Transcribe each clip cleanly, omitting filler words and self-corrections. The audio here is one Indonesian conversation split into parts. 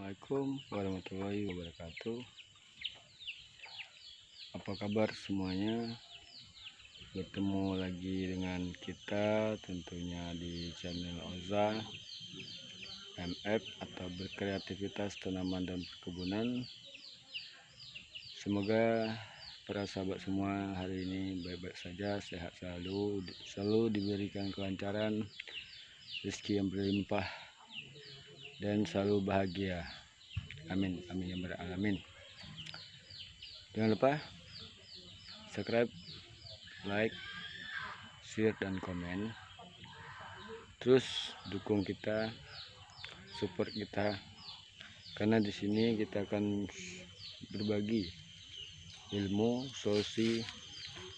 Assalamualaikum warahmatullahi wabarakatuh. Apa kabar semuanya? Bertemu lagi dengan kita tentunya di channel Oza MF atau berkreativitas tanaman dan perkebunan. Semoga para sahabat semua hari ini baik-baik saja, sehat selalu diberikan kelancaran, rezeki yang berlimpah dan selalu bahagia. Amin, amin ya rabbal alamin. Jangan lupa subscribe, like, share dan komen. Terus dukung kita, support kita, karena di sini kita akan berbagi ilmu, solusi,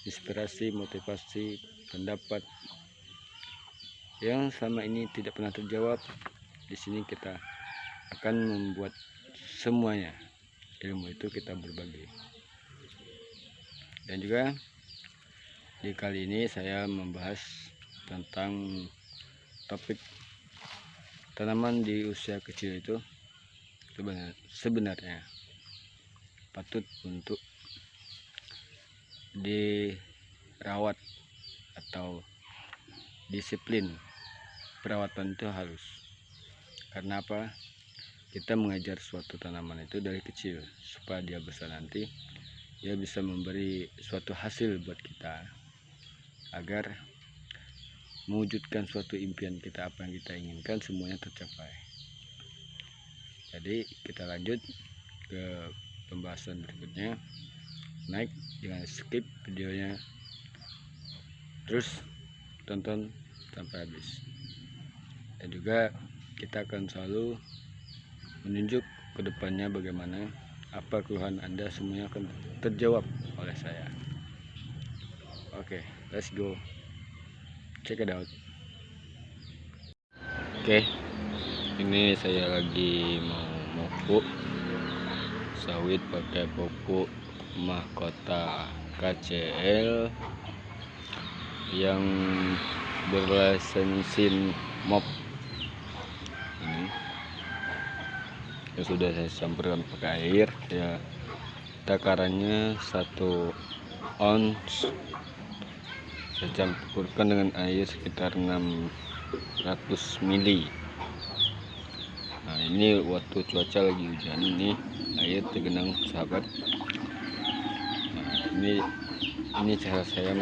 inspirasi, motivasi, pendapat yang selama ini tidak pernah terjawab. Di sini kita akan membuat semuanya, ilmu itu kita berbagi. Dan juga di kali ini saya membahas tentang topik tanaman di usia kecil itu sebenarnya patut untuk dirawat atau disiplin perawatan itu harus. Karena apa? Kita mengajar suatu tanaman itu dari kecil supaya dia besar nanti dia bisa memberi suatu hasil buat kita, agar mewujudkan suatu impian kita, apa yang kita inginkan semuanya tercapai. Jadi kita lanjut ke pembahasan berikutnya. Naik, jangan skip videonya, terus tonton sampai habis. Dan juga kita akan selalu menunjuk ke depannya bagaimana apa keluhan Anda, semuanya akan terjawab oleh saya. Oke, let's go, check it out. Oke, ini saya lagi mau pupuk sawit pakai pupuk mahkota KCL yang berlisensin MOP ini, yang sudah saya campurkan pakai air. Ya, takarannya 1 ons. Saya campurkan dengan air sekitar 600 ml. Nah, ini waktu cuaca lagi hujan, ini air tergenang sahabat. Nah, ini cara saya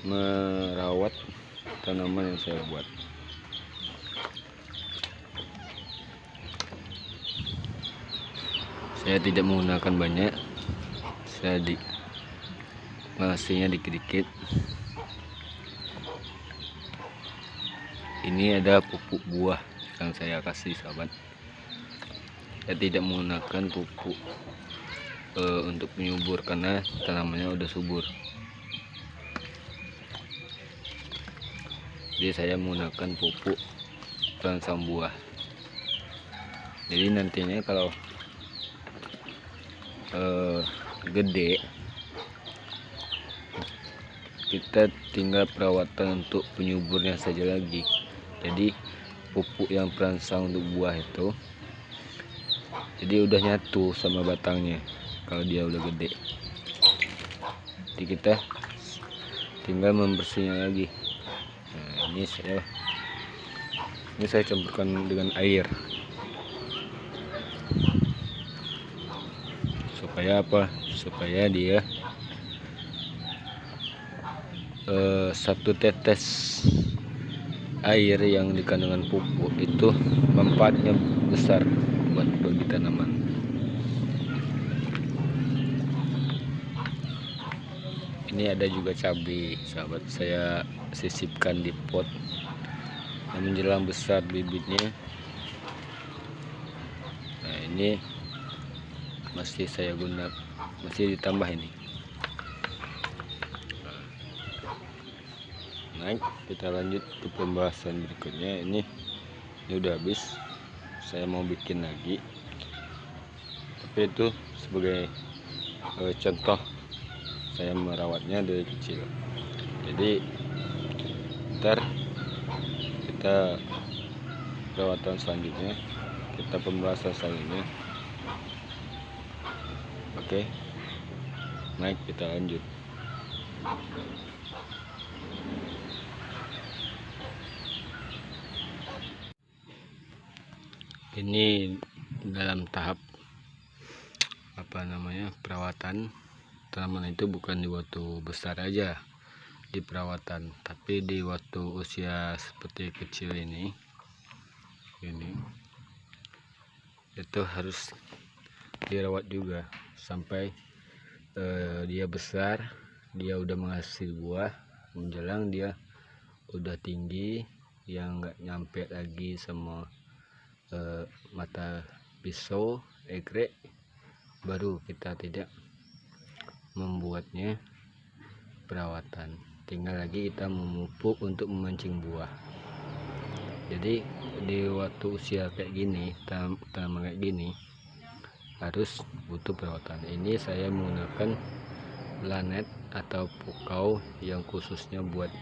merawat tanaman yang saya buat. Saya tidak menggunakan banyak, saya ngasihnya dikit-dikit. Ini ada pupuk buah yang saya kasih sahabat. Saya tidak menggunakan pupuk untuk penyubur karena tanamannya udah subur. Jadi saya menggunakan pupuk perangsang buah. Jadi nantinya kalau gede, kita tinggal perawatan untuk penyuburnya saja lagi. Jadi pupuk yang perangsang untuk buah itu jadi udah nyatu sama batangnya kalau dia udah gede. Jadi kita tinggal membersihnya lagi. Nah, ini saya campurkan dengan air supaya apa? Supaya dia 1 tetes air yang dikandungan pupuk itu manfaatnya besar buat bagi tanaman. Ini ada juga cabai sahabat, saya sisipkan di pot yang menjelang besar bibitnya. Nah, ini masih ditambah ini. Naik, kita lanjut ke pembahasan berikutnya. Ini udah habis, saya mau bikin lagi, tapi itu sebagai contoh saya merawatnya dari kecil. Jadi ntar kita perawatan selanjutnya kita pemrosesan ini. Oke, naik, kita lanjut. Ini dalam tahap perawatan tanaman itu, bukan di waktu besar aja di perawatan, tapi di waktu usia seperti kecil ini itu harus dirawat juga sampai dia besar, dia udah menghasil buah, menjelang dia udah tinggi yang nggak nyampe lagi sama mata pisau egrek, baru kita tidak membuatnya perawatan. Tinggal lagi kita memupuk untuk memancing buah. Jadi di waktu usia kayak gini, tanaman kayak gini harus butuh perawatan. Ini saya menggunakan lanet atau pukau yang khususnya buat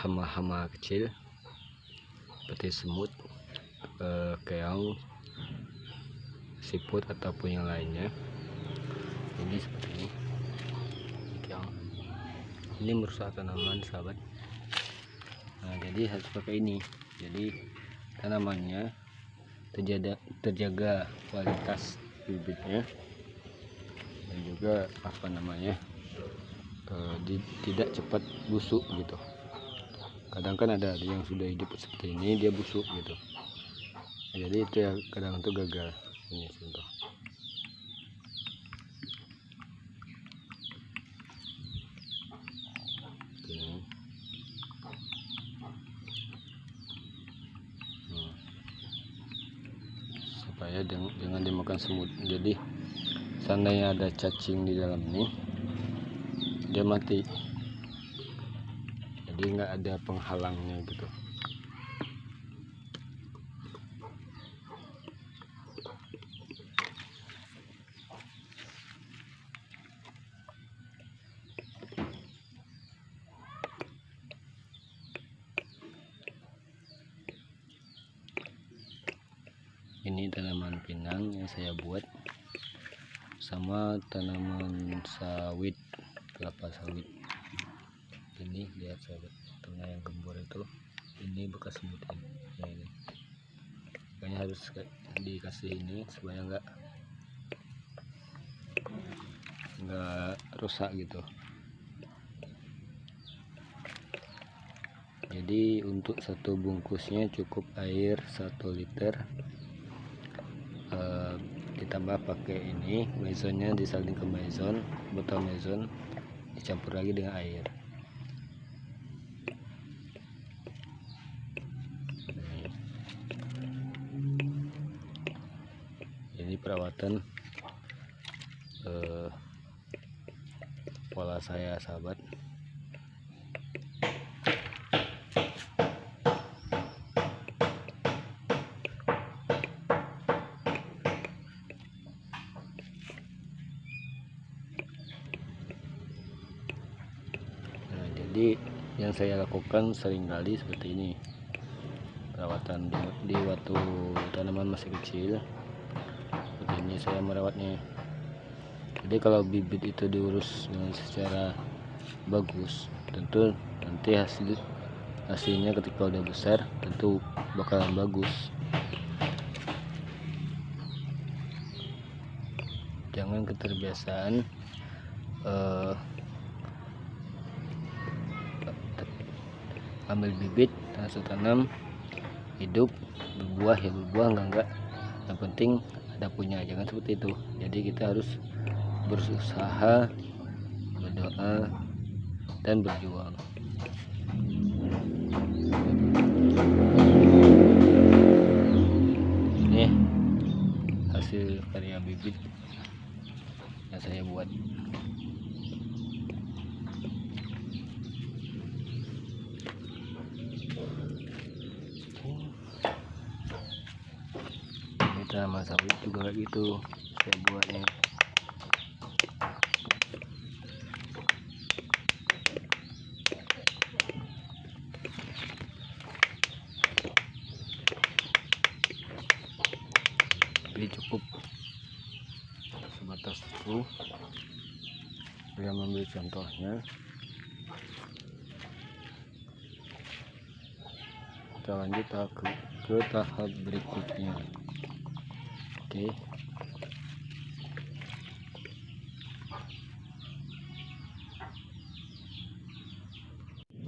hama-hama kecil seperti semut, keong, siput ataupun yang lainnya. Ini seperti ini, keong. Ini merusak tanaman, sahabat. Nah, jadi harus pakai ini. Jadi tanamannya terjaga kualitas bibitnya, dan juga tidak cepat busuk gitu. Kadang kan ada yang sudah hidup seperti ini dia busuk gitu, jadi itu ya kadang itu gagal. Ini contoh. Ini. Supaya jangan dimakan semut. Jadi seandainya ada cacing di dalam ini, dia mati. Jadi nggak ada penghalangnya gitu. Ini tanaman pinang yang saya buat sama tanaman sawit, kelapa sawit. Ini lihat sahabat, tengah yang gembur itu, ini bekas semut ini. Nah, ini makanya harus dikasih ini supaya nggak rusak gitu. Jadi untuk satu bungkusnya cukup air 1 liter, ditambah pakai ini maisonnya, disaling ke maison, botol maison, dicampur lagi dengan air. Ini perawatan pola saya, sahabat. Jadi yang saya lakukan seringkali seperti ini, perawatan di waktu tanaman masih kecil. Seperti ini saya merawatnya. Jadi kalau bibit itu diurus dengan secara bagus, tentu nanti hasilnya ketika udah besar tentu bakalan bagus. Jangan keterbiasaan ambil bibit langsung tanam, hidup, berbuah ya berbuah, enggak, yang penting ada punya, jangan seperti itu. Jadi kita harus berusaha, berdoa, dan berjuang. Ini hasil karya bibit yang saya buat. Tanaman sawit juga kayak gitu saya buatnya. tapi cukup sebatas itu. Saya mengambil contohnya. Kita lanjut ke tahap berikutnya. Oke.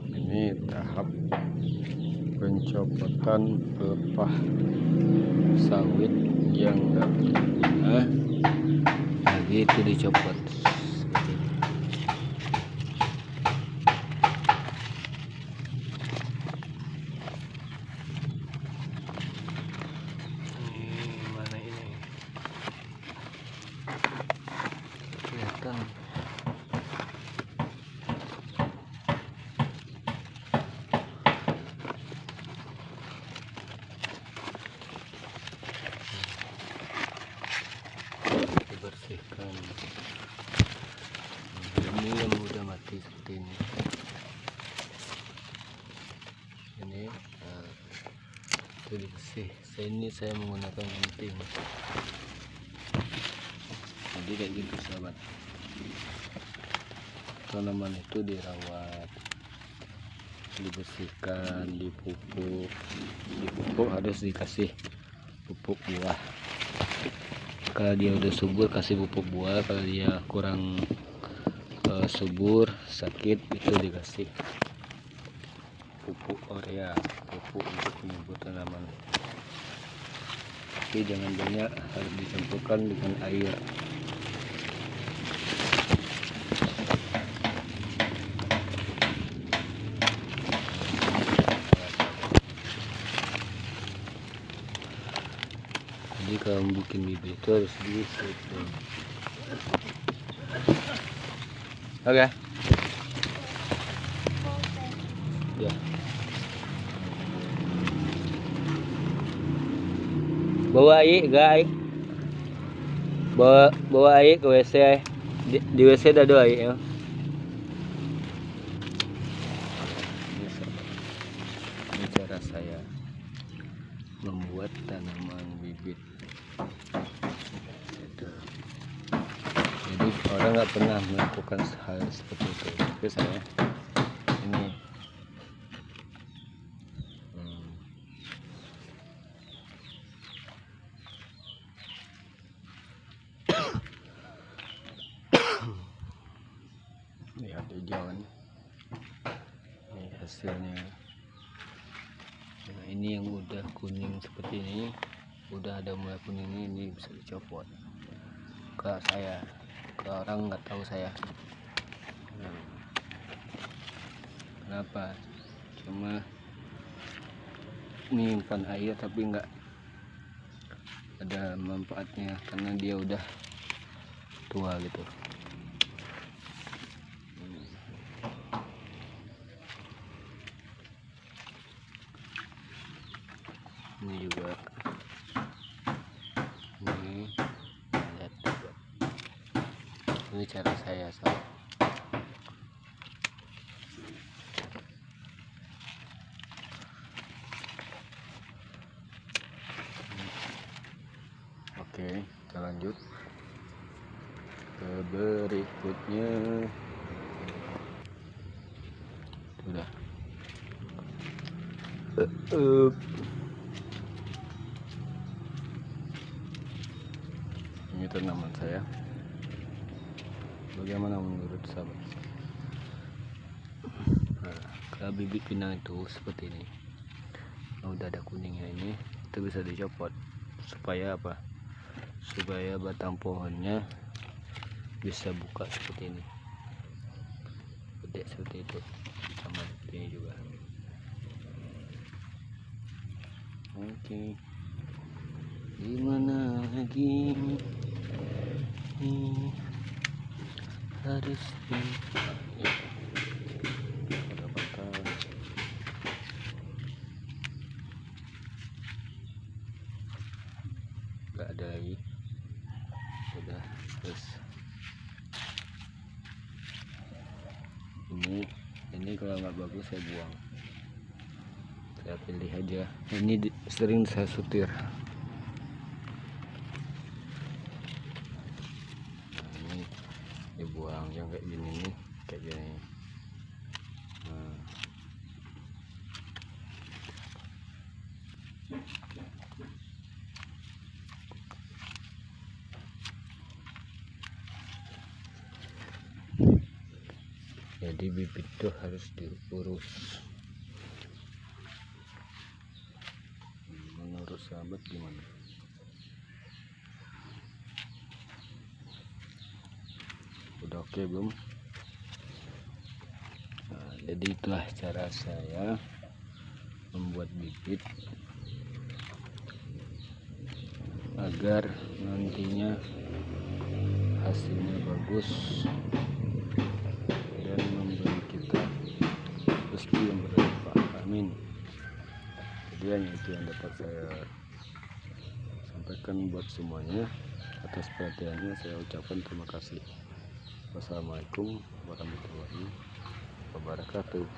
Ini tahap pencopotan pelepah sawit yang enggak berguna lagi itu dicopot. Mana ini kelihatan. Dibersihkan. Ini yang udah mati seperti ini. Ini itu dibersih. Ini saya menggunakan gunting. Jadi kayak gitu sahabat. Tanaman itu dirawat, dibersihkan, dipupuk. Dipupuk harus dikasih pupuk buah. Kalau dia udah subur kasih pupuk buah, kalau dia kurang subur, sakit, itu dikasih pupuk urea, pupuk untuk penyubur tanaman. Tapi jangan banyak, harus dicampurkan dengan air. Jadi kalau bikin bibit itu harus disetting. Oke. Ya. Bawa air, guys. Bawa air ke WC. Di WC ada air ya. Ini cara saya membuat tanaman bibit. Jadi orang nggak pernah melakukan hal seperti itu. Tapi saya ini lihat hijauan. Ini hasilnya. Nah, ini yang udah kuning seperti ini, udah ada mulai kuning ini bisa dicopot. Ke saya, ke orang nggak tahu saya. Kenapa? Cuma menyimpan air tapi nggak ada manfaatnya karena dia udah tua gitu. Ini juga ini lihat juga. Ini cara saya saat oke, kita lanjut ke berikutnya. Sudah. Ini tanaman saya. Bagaimana menurut sahabat? Nah, kalau bibit pinang itu seperti ini. Nah, udah ada kuningnya ini, itu bisa dicopot supaya apa? Supaya batang pohonnya bisa buka seperti ini. Gede seperti itu. Sama seperti ini juga. Oke. Gimana lagi? Ini harus nggak ada lagi, udah terus. Ini kalau nggak bagus saya buang, saya pilih aja. Ini sering saya sutir. dibuang yang kayak gini nih, kayak gini. Nah, jadi bibit tuh harus diurus. Menurut sahabat gimana? Udah oke belum? Nah, jadi itulah cara saya membuat bibit agar nantinya hasilnya bagus dan memberi kita rezeki yang berlimpah. Amin. Jadi hanya itu yang dapat saya sampaikan buat semuanya. Atas perhatiannya saya ucapkan terima kasih. Wassalamualaikum warahmatullahi wabarakatuh.